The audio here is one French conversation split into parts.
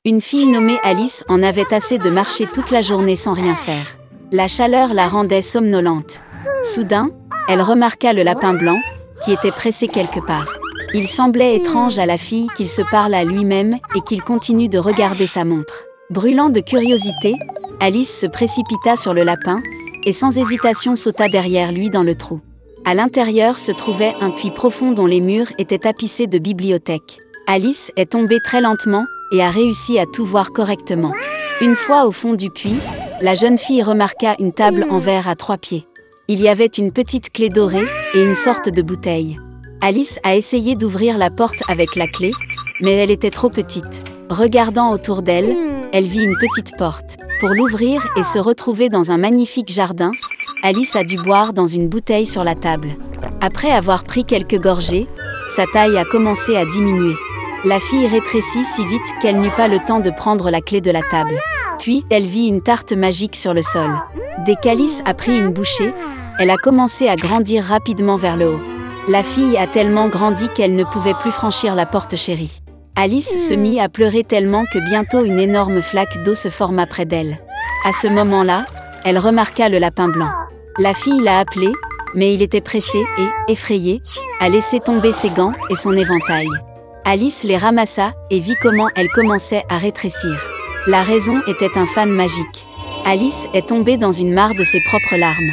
Une fille nommée Alice en avait assez de marcher toute la journée sans rien faire. La chaleur la rendait somnolente. Soudain, elle remarqua le lapin blanc, qui était pressé quelque part. Il semblait étrange à la fille qu'il se parle à lui-même et qu'il continue de regarder sa montre. Brûlant de curiosité, Alice se précipita sur le lapin, et sans hésitation sauta derrière lui dans le trou. À l'intérieur se trouvait un puits profond dont les murs étaient tapissés de bibliothèques. Alice est tombée très lentement et a réussi à tout voir correctement. Une fois au fond du puits, la jeune fille remarqua une table en verre à 3 pieds. Il y avait une petite clé dorée et une sorte de bouteille. Alice a essayé d'ouvrir la porte avec la clé, mais elle était trop petite. Regardant autour d'elle, elle vit une petite porte. Pour l'ouvrir et se retrouver dans un magnifique jardin, Alice a dû boire dans une bouteille sur la table. Après avoir pris quelques gorgées, sa taille a commencé à diminuer. La fille rétrécit si vite qu'elle n'eut pas le temps de prendre la clé de la table. Puis, elle vit une tarte magique sur le sol. Dès qu'Alice a pris une bouchée, elle a commencé à grandir rapidement vers le haut. La fille a tellement grandi qu'elle ne pouvait plus franchir la porte chérie. Alice se mit à pleurer tellement que bientôt une énorme flaque d'eau se forma près d'elle. À ce moment-là, elle remarqua le lapin blanc. La fille l'a appelé, mais il était pressé et, effrayé, a laissé tomber ses gants et son éventail. Alice les ramassa et vit comment elle commençait à rétrécir. La raison était un fan magique. Alice est tombée dans une mare de ses propres larmes.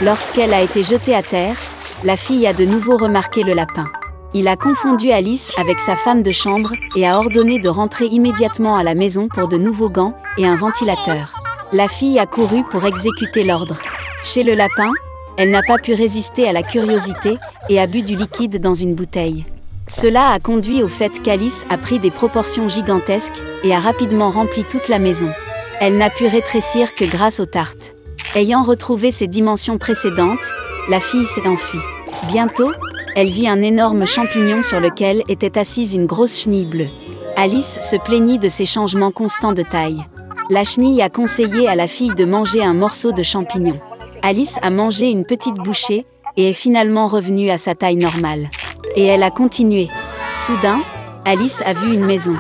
Lorsqu'elle a été jetée à terre, la fille a de nouveau remarqué le lapin. Il a confondu Alice avec sa femme de chambre et a ordonné de rentrer immédiatement à la maison pour de nouveaux gants et un ventilateur. La fille a couru pour exécuter l'ordre. Chez le lapin, elle n'a pas pu résister à la curiosité et a bu du liquide dans une bouteille. Cela a conduit au fait qu'Alice a pris des proportions gigantesques et a rapidement rempli toute la maison. Elle n'a pu rétrécir que grâce aux tartes. Ayant retrouvé ses dimensions précédentes, la fille s'est enfuie. Bientôt, elle vit un énorme champignon sur lequel était assise une grosse chenille bleue. Alice se plaignit de ces changements constants de taille. La chenille a conseillé à la fille de manger un morceau de champignon. Alice a mangé une petite bouchée et est finalement revenue à sa taille normale. Et elle a continué. Soudain, Alice a vu une maison.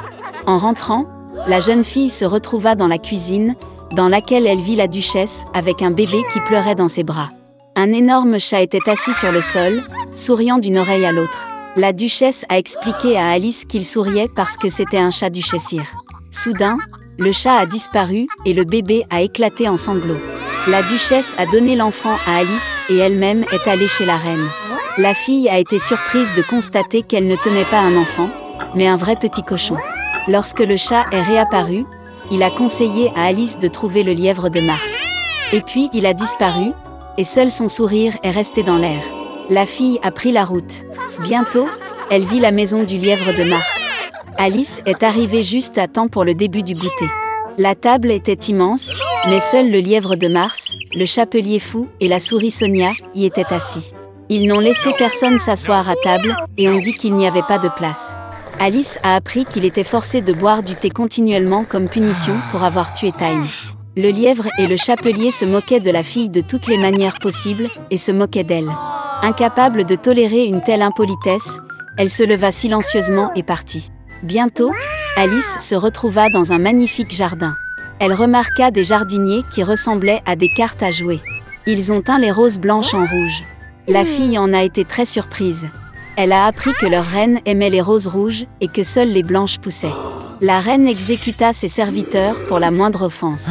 En rentrant, la jeune fille se retrouva dans la cuisine, dans laquelle elle vit la duchesse avec un bébé qui pleurait dans ses bras. Un énorme chat était assis sur le sol, souriant d'une oreille à l'autre. La duchesse a expliqué à Alice qu'il souriait parce que c'était un chat duchessire. Soudain, le chat a disparu et le bébé a éclaté en sanglots. La duchesse a donné l'enfant à Alice et elle-même est allée chez la reine. La fille a été surprise de constater qu'elle ne tenait pas un enfant, mais un vrai petit cochon. Lorsque le chat est réapparu, il a conseillé à Alice de trouver le lièvre de Mars. Et puis il a disparu, et seul son sourire est resté dans l'air. La fille a pris la route. Bientôt, elle vit la maison du lièvre de Mars. Alice est arrivée juste à temps pour le début du goûter. La table était immense, mais seul le lièvre de Mars, le chapelier fou et la souris Sonia y étaient assis. Ils n'ont laissé personne s'asseoir à table et ont dit qu'il n'y avait pas de place. Alice a appris qu'il était forcé de boire du thé continuellement comme punition pour avoir tué Time. Le lièvre et le chapelier se moquaient de la fille de toutes les manières possibles et se moquaient d'elle. Incapable de tolérer une telle impolitesse, elle se leva silencieusement et partit. Bientôt, Alice se retrouva dans un magnifique jardin. Elle remarqua des jardiniers qui ressemblaient à des cartes à jouer. Ils ont teint les roses blanches en rouge. La fille en a été très surprise. Elle a appris que leur reine aimait les roses rouges et que seules les blanches poussaient. La reine exécuta ses serviteurs pour la moindre offense.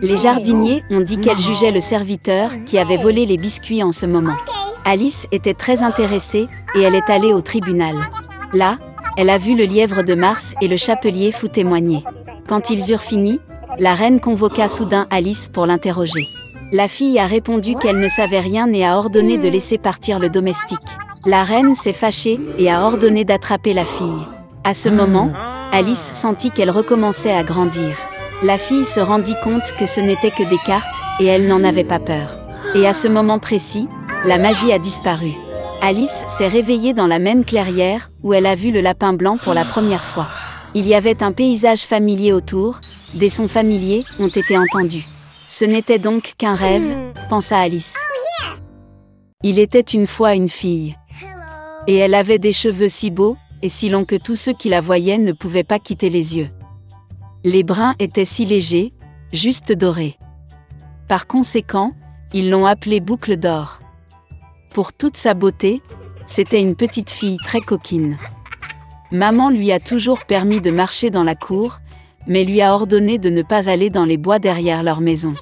Les jardiniers ont dit qu'elle jugeait le serviteur qui avait volé les biscuits en ce moment. Alice était très intéressée et elle est allée au tribunal. Là, elle a vu le lièvre de Mars et le chapelier fou témoigner. Quand ils eurent fini, la reine convoqua soudain Alice pour l'interroger. La fille a répondu qu'elle ne savait rien et a ordonné de laisser partir le domestique. La reine s'est fâchée et a ordonné d'attraper la fille. À ce moment, Alice sentit qu'elle recommençait à grandir. La fille se rendit compte que ce n'était que des cartes et elle n'en avait pas peur. Et à ce moment précis, la magie a disparu. Alice s'est réveillée dans la même clairière où elle a vu le lapin blanc pour la première fois. Il y avait un paysage familier autour, des sons familiers ont été entendus. Ce n'était donc qu'un rêve, pensa Alice. Il était une fois une fille. Et elle avait des cheveux si beaux et si longs que tous ceux qui la voyaient ne pouvaient pas quitter les yeux. Les brins étaient si légers, juste dorés. Par conséquent, ils l'ont appelée Boucle d'or. Pour toute sa beauté, c'était une petite fille très coquine. Maman lui a toujours permis de marcher dans la cour, mais lui a ordonné de ne pas aller dans les bois derrière leur maison.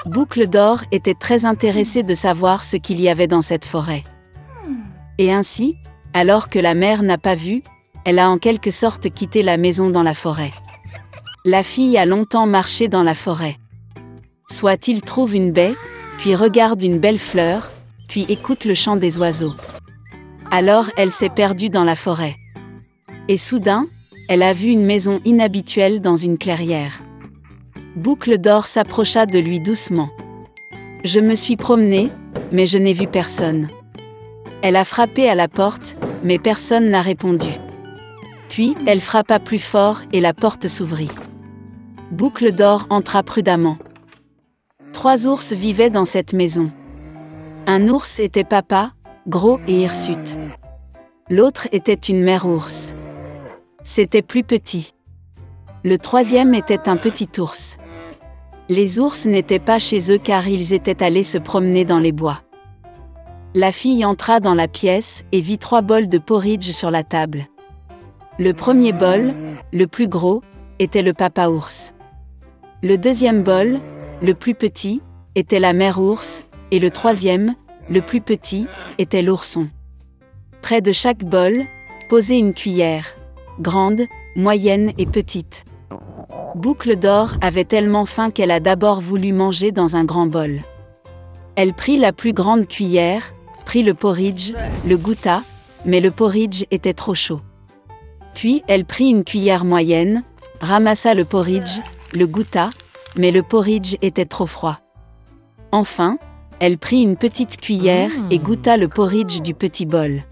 Boucle d'or était très intéressée de savoir ce qu'il y avait dans cette forêt. Et ainsi, alors que la mère n'a pas vu, elle a en quelque sorte quitté la maison dans la forêt. La fille a longtemps marché dans la forêt. Soit il trouve une baie, puis regarde une belle fleur, puis écoute le chant des oiseaux. Alors elle s'est perdue dans la forêt. Et soudain, elle a vu une maison inhabituelle dans une clairière. Boucle d'or s'approcha de lui doucement. Je me suis promenée, mais je n'ai vu personne. Elle a frappé à la porte, mais personne n'a répondu. Puis, elle frappa plus fort et la porte s'ouvrit. Boucle d'or entra prudemment. 3 ours vivaient dans cette maison. Un ours était papa, gros et hirsute. L'autre était une mère ours. C'était plus petit. Le 3e était un petit ours. Les ours n'étaient pas chez eux car ils étaient allés se promener dans les bois. La fille entra dans la pièce et vit 3 bols de porridge sur la table. Le premier bol, le plus gros, était le papa ours. Le 2e bol, le plus petit, était la mère ours, et le 3e, le plus petit, était l'ourson. Près de chaque bol, posait une cuillère, grande, moyenne et petite. Boucle d'or avait tellement faim qu'elle a d'abord voulu manger dans un grand bol. Elle prit la plus grande cuillère, prit le porridge, le goûta, mais le porridge était trop chaud. Puis elle prit une cuillère moyenne, ramassa le porridge, le goûta, mais le porridge était trop froid. Enfin, elle prit une petite cuillère et goûta le porridge du petit bol.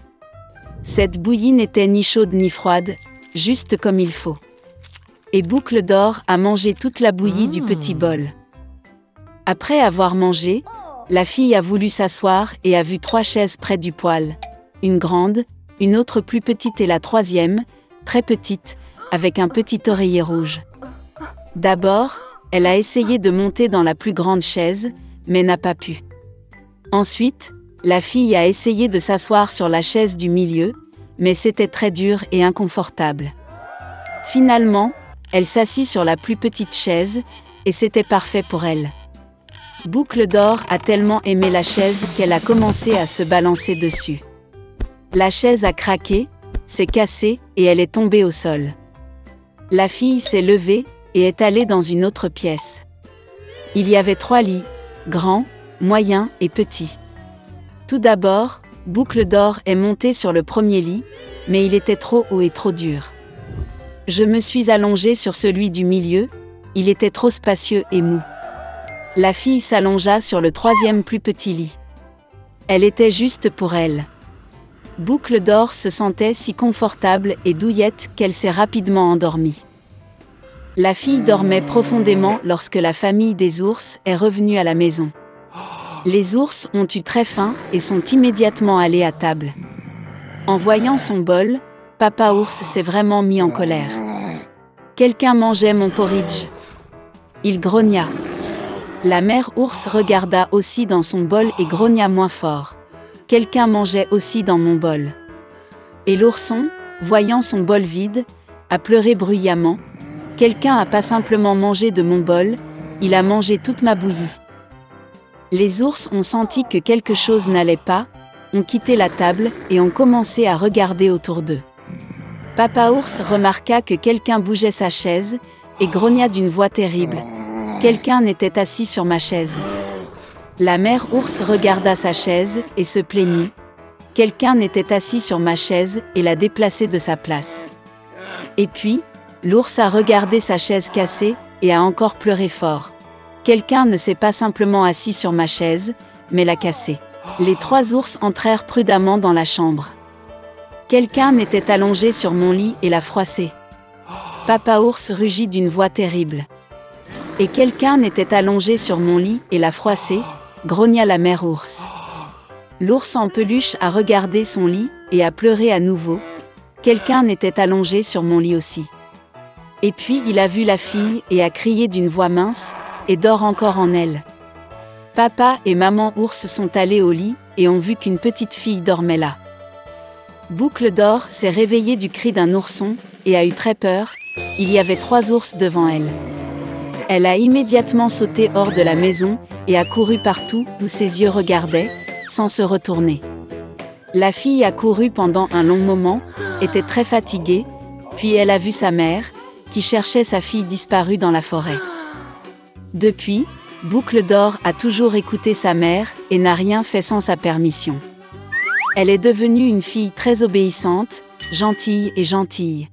Cette bouillie n'était ni chaude ni froide, juste comme il faut. Et Boucle d'or a mangé toute la bouillie du petit bol. Après avoir mangé, la fille a voulu s'asseoir et a vu 3 chaises près du poêle. Une grande, une autre plus petite et la 3e, très petite, avec un petit oreiller rouge. D'abord, elle a essayé de monter dans la plus grande chaise, mais n'a pas pu. Ensuite, la fille a essayé de s'asseoir sur la chaise du milieu, mais c'était très dur et inconfortable. Finalement, elle s'assit sur la plus petite chaise, et c'était parfait pour elle. Boucle d'or a tellement aimé la chaise qu'elle a commencé à se balancer dessus. La chaise a craqué, s'est cassée et elle est tombée au sol. La fille s'est levée et est allée dans une autre pièce. Il y avait 3 lits, grands, moyens et petits. Tout d'abord, Boucle d'or est montée sur le premier lit, mais il était trop haut et trop dur. Je me suis allongée sur celui du milieu, il était trop spacieux et mou. La fille s'allongea sur le 3e plus petit lit. Elle était juste pour elle. Boucle d'or se sentait si confortable et douillette qu'elle s'est rapidement endormie. La fille dormait profondément lorsque la famille des ours est revenue à la maison. Les ours ont eu très faim et sont immédiatement allés à table. En voyant son bol, papa ours s'est vraiment mis en colère. Quelqu'un mangeait mon porridge. Il grogna. La mère ours regarda aussi dans son bol et grogna moins fort. Quelqu'un mangeait aussi dans mon bol. Et l'ourson, voyant son bol vide, a pleuré bruyamment. Quelqu'un n'a pas simplement mangé de mon bol, il a mangé toute ma bouillie. Les ours ont senti que quelque chose n'allait pas, ont quitté la table et ont commencé à regarder autour d'eux. Papa ours remarqua que quelqu'un bougeait sa chaise et grogna d'une voix terrible. Quelqu'un était assis sur ma chaise. La mère ours regarda sa chaise et se plaignit. Quelqu'un était assis sur ma chaise et l'a déplacée de sa place. Et puis, l'ours a regardé sa chaise cassée et a encore pleuré fort. Quelqu'un ne s'est pas simplement assis sur ma chaise, mais l'a cassée. Les 3 ours entrèrent prudemment dans la chambre. Quelqu'un était allongé sur mon lit et l'a froissé. Papa ours rugit d'une voix terrible. Et quelqu'un était allongé sur mon lit et l'a froissé, grogna la mère ours. L'ours en peluche a regardé son lit et a pleuré à nouveau. Quelqu'un était allongé sur mon lit aussi. Et puis il a vu la fille et a crié d'une voix mince, et dort encore en elle. Papa et maman ours sont allés au lit, et ont vu qu'une petite fille dormait là. Boucle d'or s'est réveillée du cri d'un ourson, et a eu très peur, il y avait 3 ours devant elle. Elle a immédiatement sauté hors de la maison, et a couru partout où ses yeux regardaient, sans se retourner. La fille a couru pendant un long moment, était très fatiguée, puis elle a vu sa mère, qui cherchait sa fille disparue dans la forêt. Depuis, Boucle d'or a toujours écouté sa mère, et n'a rien fait sans sa permission. Elle est devenue une fille très obéissante, gentille et gentille.